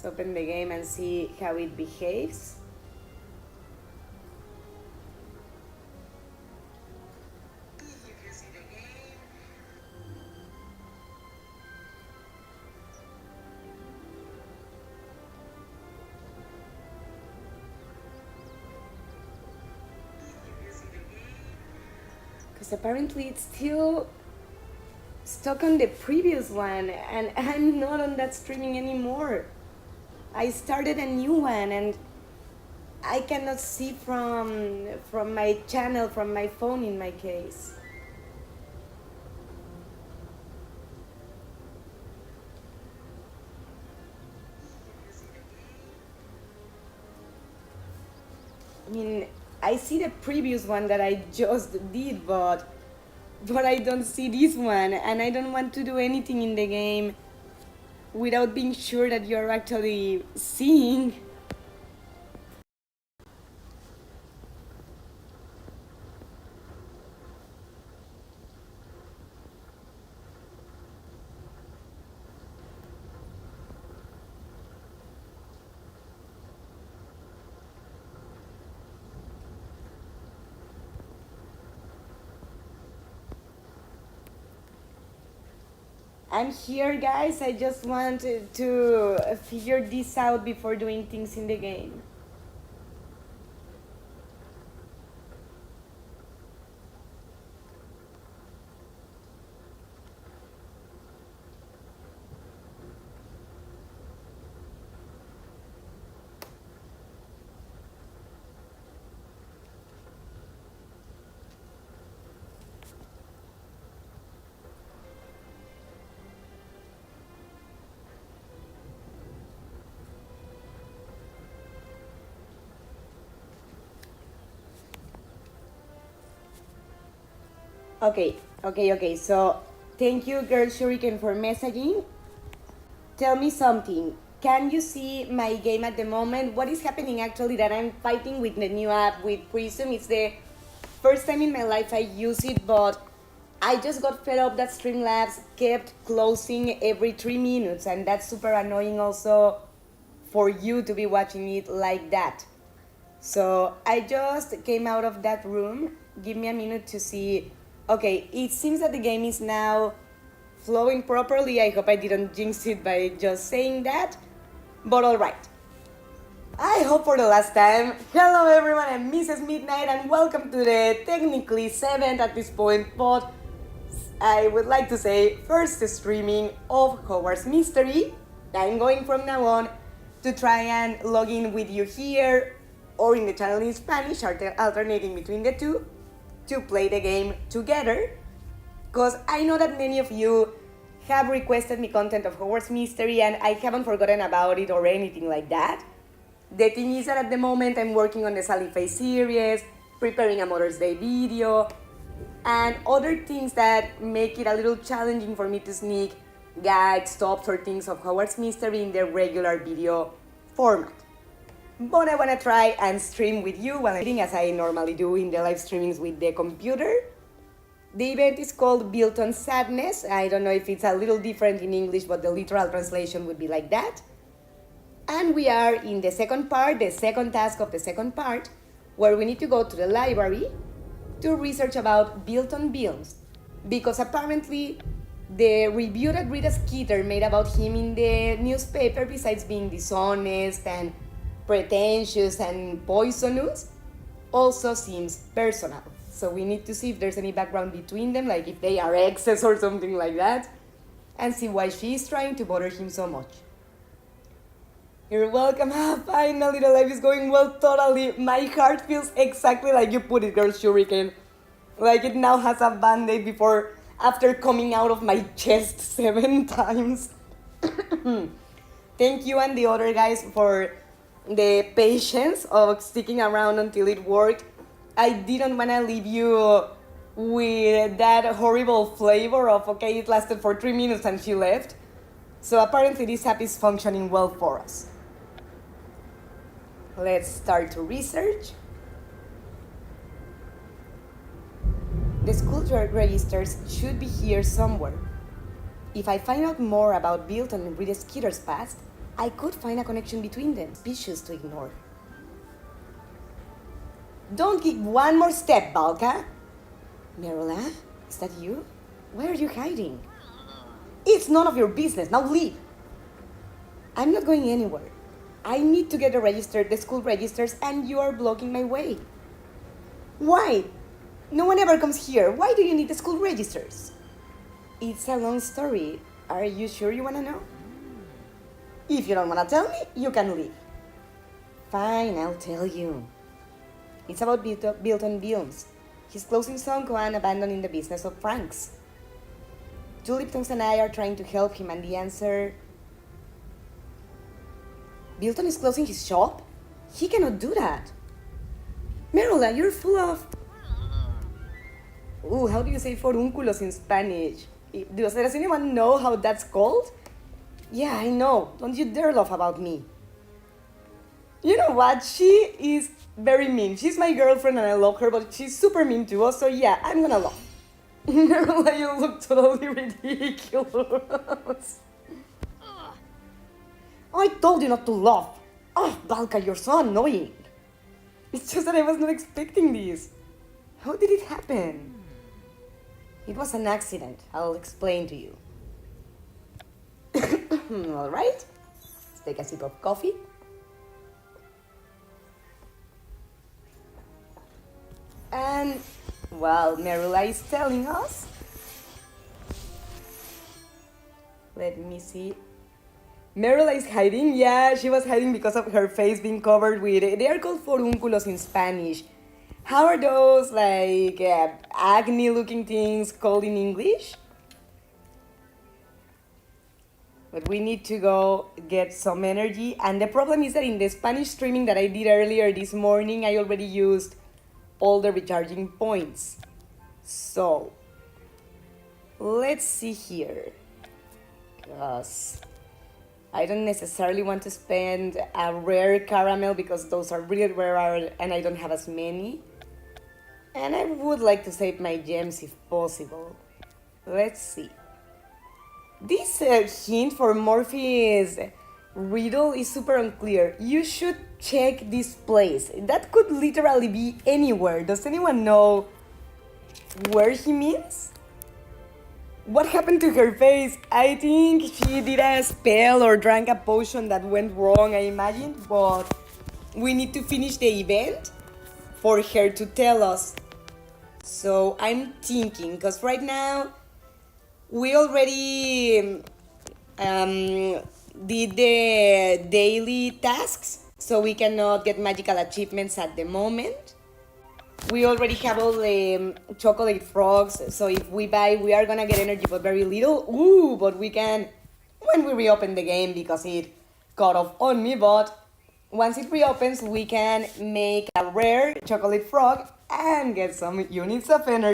Let's open the game and see how it behaves. Because apparently it's still stuck on the previous one and I'm not on that streaming anymore. I started a new one and I cannot see from my channel, from my phone in my case. I mean, I see the previous one that I just did, but I don't see this one, and I don't want to do anything in the game without being sure that you're actually seeing. I'm here, guys. I just want to figure this out before doing things in the game. Okay. So, thank you, Girl Shuriken, for messaging. Tell me something. Can you see my game at the moment? What is happening actually that I'm fighting with the new app with Prism? It's the first time in my life I use it, but I just got fed up that Streamlabs kept closing every 3 minutes, and that's super annoying also for you to be watching it like that. So I just came out of that room. Give me a minute to see. Okay, it seems that the game is now flowing properly. I hope I didn't jinx it by just saying that. But alright. I hope for the last time. Hello everyone, I'm Mrs. Midnight and welcome to the technically 7th at this point, but I would like to say first streaming of Hogwarts Mystery. I'm going from now on to try and log in with you here or in the channel in Spanish, alternating between the two, to play the game together, because I know that many of you have requested me content of Hogwarts Mystery and I haven't forgotten about it or anything like that. The thing is that at the moment I'm working on the Sally Face series, preparing a Mother's Day video, and other things that make it a little challenging for me to sneak guides, tops, or things of Hogwarts Mystery in the regular video format. But I want to try and stream with you while I'm reading, as I normally do in the live streamings with the computer. The event is called Built on Sadness. I don't know if it's a little different in English, but the literal translation would be like that. And we are in the second part, the second task of the second part, where we need to go to the library to research about Built on Bills. Because apparently the review that Rita Skeeter made about him in the newspaper, besides being dishonest and pretentious and poisonous, also seems personal. So we need to see if there's any background between them, like if they are exes or something like that, and see why she's trying to bother him so much. You're welcome. Finally the life is going well, totally. My heart feels exactly like you put it, Girl Shuriken. Like it now has a band-aid after coming out of my chest 7 times. Thank you and the other guys for the patience of sticking around until it worked. I didn't want to leave you with that horrible flavor of, okay, it lasted for 3 minutes and she left. So apparently this app is functioning well for us. Let's start to research. The school registers should be here somewhere. If I find out more about Built and Rita Skeeter's past, I could find a connection between them. Suspicious to ignore. Don't give one more step, Balka. Merula, is that you? Where are you hiding? It's none of your business. Now leave. I'm not going anywhere. I need to get the school registers, and you are blocking my way. Why? No one ever comes here. Why do you need the school registers? It's a long story. Are you sure you want to know? If you don't want to tell me, you can leave. Fine, I'll tell you. It's about Bilton Bilms. He's closing Zonko and abandoning the business of Franks. Julie Liptons and I are trying to help him, and the answer... Bilton is closing his shop? He cannot do that. Merula, you're full of... Ooh, how do you say forúnculos in Spanish? Does anyone know how that's called? Yeah, I know. Don't you dare laugh about me. You know what? She is very mean. She's my girlfriend and I love her, but she's super mean too. So yeah, I'm gonna laugh. Merula, you look totally ridiculous. I told you not to laugh. Oh, Balka, you're so annoying. It's just that I was not expecting this. How did it happen? It was an accident. I'll explain to you. All right. Let's take a sip of coffee. And, well, Merula is telling us. Let me see. Merula is hiding. Yeah, she was hiding because of her face being covered with... They are called forúnculos in Spanish. How are those, like, acne-looking things called in English? But we need to go get some energy. And the problem is that in the Spanish streaming that I did earlier this morning, I already used all the recharging points. So, let's see here. Because I don't necessarily want to spend a rare caramel because those are really rare and I don't have as many. And I would like to save my gems if possible. Let's see. This hint for Morphe's riddle is super unclear. You should check this place. That could literally be anywhere. Does anyone know where he means? What happened to her face? I think she did a spell or drank a potion that went wrong, I imagine. But we need to finish the event for her to tell us. So I'm thinking, because right now we already did the daily tasks, so we cannot get magical achievements at the moment. We already have all the chocolate frogs, so if we buy, we are gonna get energy, but very little. Ooh, but we can, when we reopen the game, because it got off on me, but once it reopens, we can make a rare chocolate frog and get some units of energy.